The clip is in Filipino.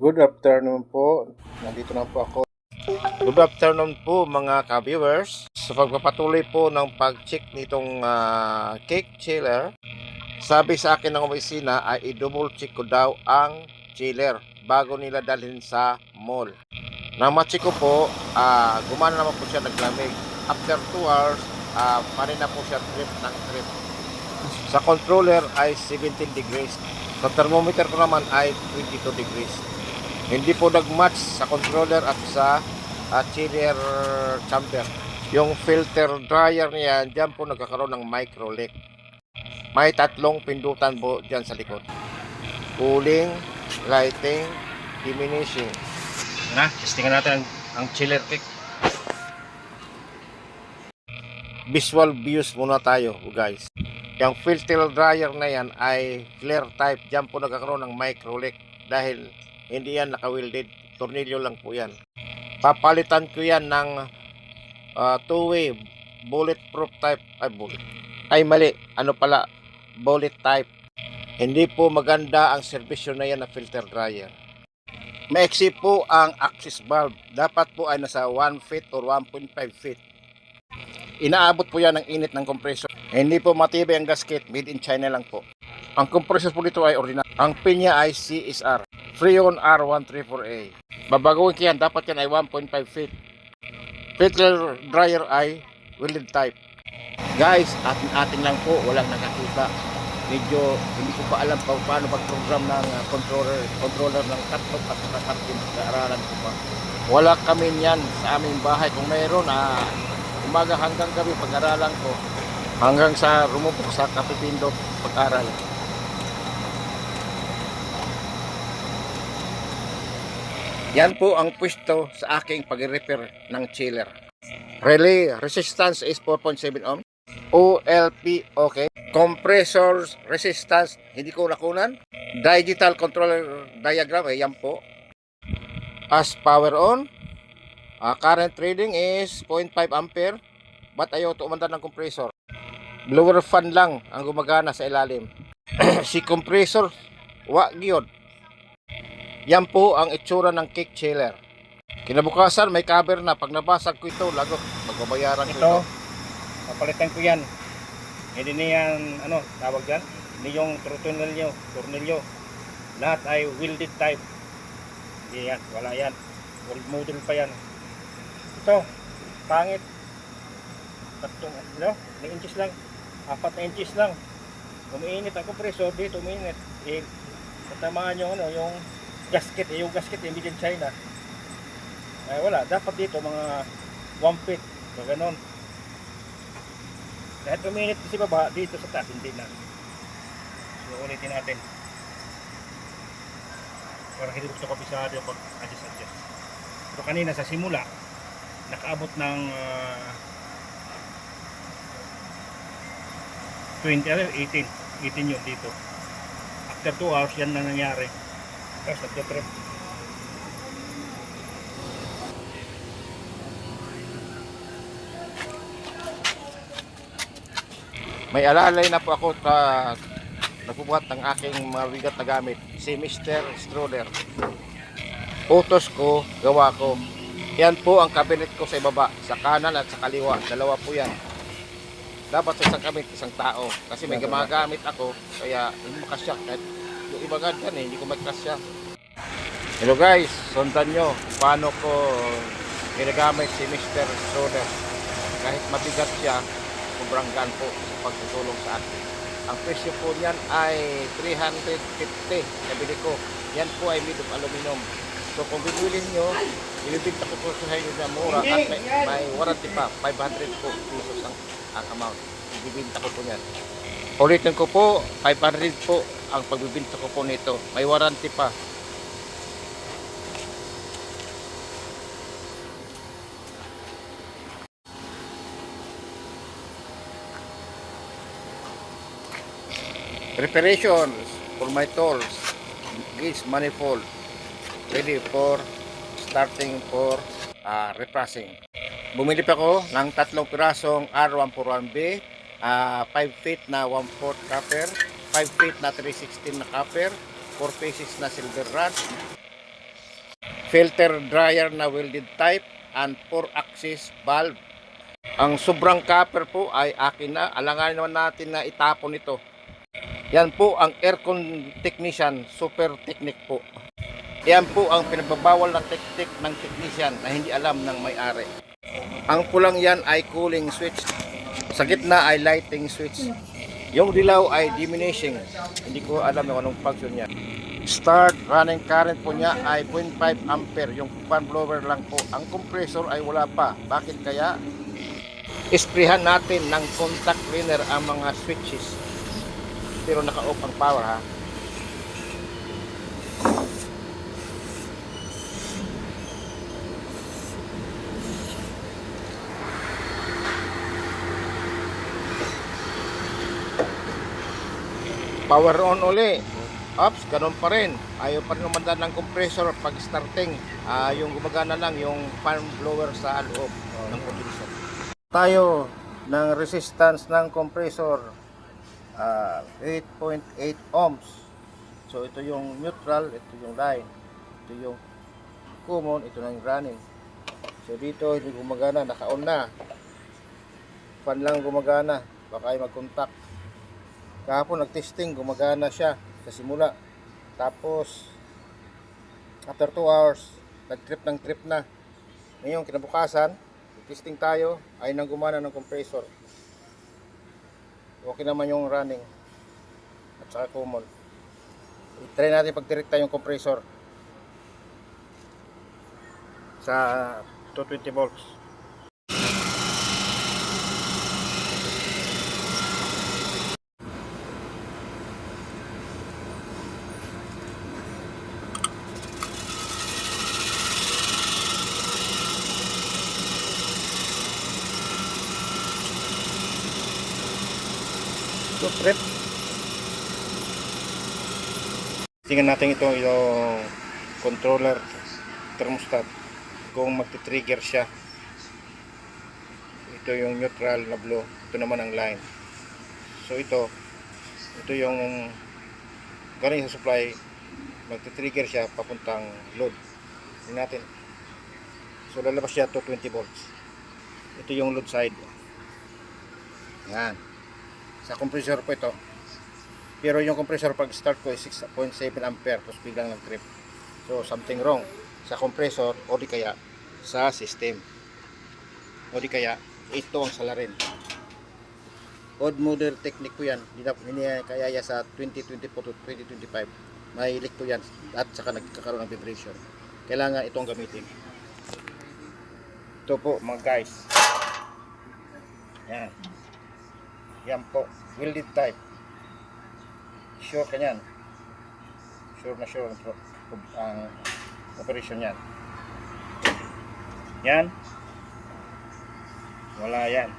Good afternoon po. Nandito na po ako. Good afternoon po mga ka-viewers. Sa pagpapatuloy po ng pag-check nitong cake chiller, sabi sa akin ng opisina ay i-double check ko daw ang chiller bago nila dalhin sa mall. Namacheck ko po, gumana naman po siya, naglamig. After 2 hours, pa rin na po siya trip ng trip. Sa controller ay 17 degrees. Sa thermometer ko naman ay 22 degrees. Hindi po nag-match sa controller at sa chiller chamber. Yung filter dryer niya, dyan po nagkakaroon ng micro leak. May tatlong pindutan po dyan sa likod. Cooling, lighting, diminishing. Testingan natin ang chiller cake. Visual views muna tayo, guys. Yung filter dryer na yan ay flare type. Dyan po nagkakaroon ng micro leak dahil hindi yan naka-welded. Tornilyo lang po yan. Papalitan ko yan ng two-way bulletproof type. Bullet type. Hindi po maganda ang serbisyo na yan na filter dryer. Maiksi po ang access valve. Dapat po ay nasa 1 feet or 1.5 feet. Inaabot po yan ng init ng compressor. Hindi po matibay ang gasket. Made in China lang po. Ang compressor po dito ay ordinary. Ang pin niya ay CSR. Freon R134A. Babaguhin ko yan. Dapat yan ay 1.5 feet. Filter dryer ay welded type. Guys, atin lang po. Walang nakakita. Medyo hindi ko pa alam paano mag-program ng controller ng laptop at kartin. Kaaralan ko pa. Wala kami yan sa aming bahay. Kung mayroon, umaga hanggang gabi pag-aralan ko. Hanggang sa rumupok sa Kapipindo pag-aral. Yan po ang pwesto sa aking pag-repair ng chiller. Relay resistance is 4.7 ohm. OLP okay. Compressor resistance hindi ko nakunan. Digital controller diagram yan po. As power on. Current reading is 0.5 ampere. But ayaw to umandar ng compressor. Blower fan lang ang gumagana sa ilalim. Si compressor wa gyud. Yan po ang itsura ng cake chiller. Kinabukasan may cover na. Pag nabasag ko ito, lagot. Magbabayaran ko ito. Papalitan ko yan. Hindi niyan, tawag yan? Hindi yung tornilyo. Lahat ay welded type. Hindi yan, wala yan. Old model pa yan. Ito, pangit. Tatlong, 2 inches lang. 4 na inches lang. Umiinit ang compressor dito, umiinit. Tatamaan yung gasket, yung gasket yung made in China. Ay wala, dapat dito mga 1 feet, so ganon. Kahit uminit kasi baba, dito sa taas hindi na. So ulitin natin. Para hindi gusto ko pisado yung pag-adjust. Pero kanina sa simula, nakaabot ng 18 yun dito. After 2 hours yan na nangyari. Tapos nagtitrip. May alalay na po ako sa nagbubuhat ng aking mabigat na gamit. Si Mr. Stroller. Utos ko, gawa ko. Yan po ang cabinet ko sa ibaba. Sa kanan at sa kaliwa. Dalawa po yan. Dapat sa isang cabinet, isang tao. Kasi may gumagamit ako. Kaya hindi makasya. Kahit yung iba nga dyan hindi ko magkasya. Hello guys, sundan nyo paano ko ginagamit si Mr. Stroller. Kahit mabigat siya, sobrang gaan po sa pagtutulong sa akin. Ang presyo po niyan ay 350 nabili ko. Yan po ay made of aluminum. So kung bibili nyo, ibibigta ko po sa inyo na mura at may warranty pa. 500 po pesos ang amount. Ibibinta ko po yan. Ulitin ko po, 500 po ang pagbibinta ko po nito. May warranty pa. Preparations for my tools. Gauge manifold. Ready for starting for repressing. Bumili pa ako ng 3 pirasong R141B, 5 feet na 1/4 copper, 5 feet na 316 na copper, 4 pieces na silver rod, filter dryer na welded type, and 4-axis valve. Ang sobrang copper po ay akin na. Alanganin naman natin na itapon ito. Yan po ang aircon technician, super technique po. Yan po ang pinagbabawal na teknik ng technician na hindi alam ng may-ari. Ang pulang yan ay cooling switch. Sa gitna ay lighting switch. Yung dilaw ay diminishing. Hindi ko alam kung anong function niya. Start running current po niya ay 0.5 ampere. Yung fan blower lang po. Ang compressor ay wala pa. Bakit kaya? Isprehan natin ng contact cleaner ang mga switches. Pero naka-off ang power ha. Power on uli. Ops, ganun pa rin. Ayaw pa rin umandar ng compressor pag starting. Yung gumagana lang yung fan blower sa loob ng condenser. Tayo ng resistance ng compressor 8.8 ohms. So ito yung neutral, ito yung line. Ito yung common, ito na yung running. So dito hindi gumagana, naka-on na. Fan lang gumagana, baka ay mag-contact. Kahapon nag-testing, gumagana siya sa simula. Tapos after 2 hours, nag-trip ng trip na. Ngayon kinabukasan, testing tayo, ay nang gumana ng compressor. Okay naman yung running at saka common. I-try natin pagdirekta yung compressor sa 220 volts. Trip. Tingnan natin yung controller thermostat kung magti-trigger siya. Ito yung neutral na blue, ito naman ang line. So ito yung galing sa supply, magti-trigger siya papuntang load. Tingnan natin. So lalabas siya 220 volts. Ito yung load side. Yan. Sa compressor po ito. Pero yung compressor pag start ko ay 6.7 ampere tapos biglang nag-trip. So something wrong sa compressor o di kaya sa system. O di kaya ito ang salarin. Odd model technique po yan. Hindi kaya sa 2024 to 2025. May leak po yan at saka nagkakaroon ng vibration. Kailangan itong gamitin. Ito po mga guys. Yan. Yan po, welded type. Sure ka yan. Sure na sure ang operation yan. Yan. Wala yan.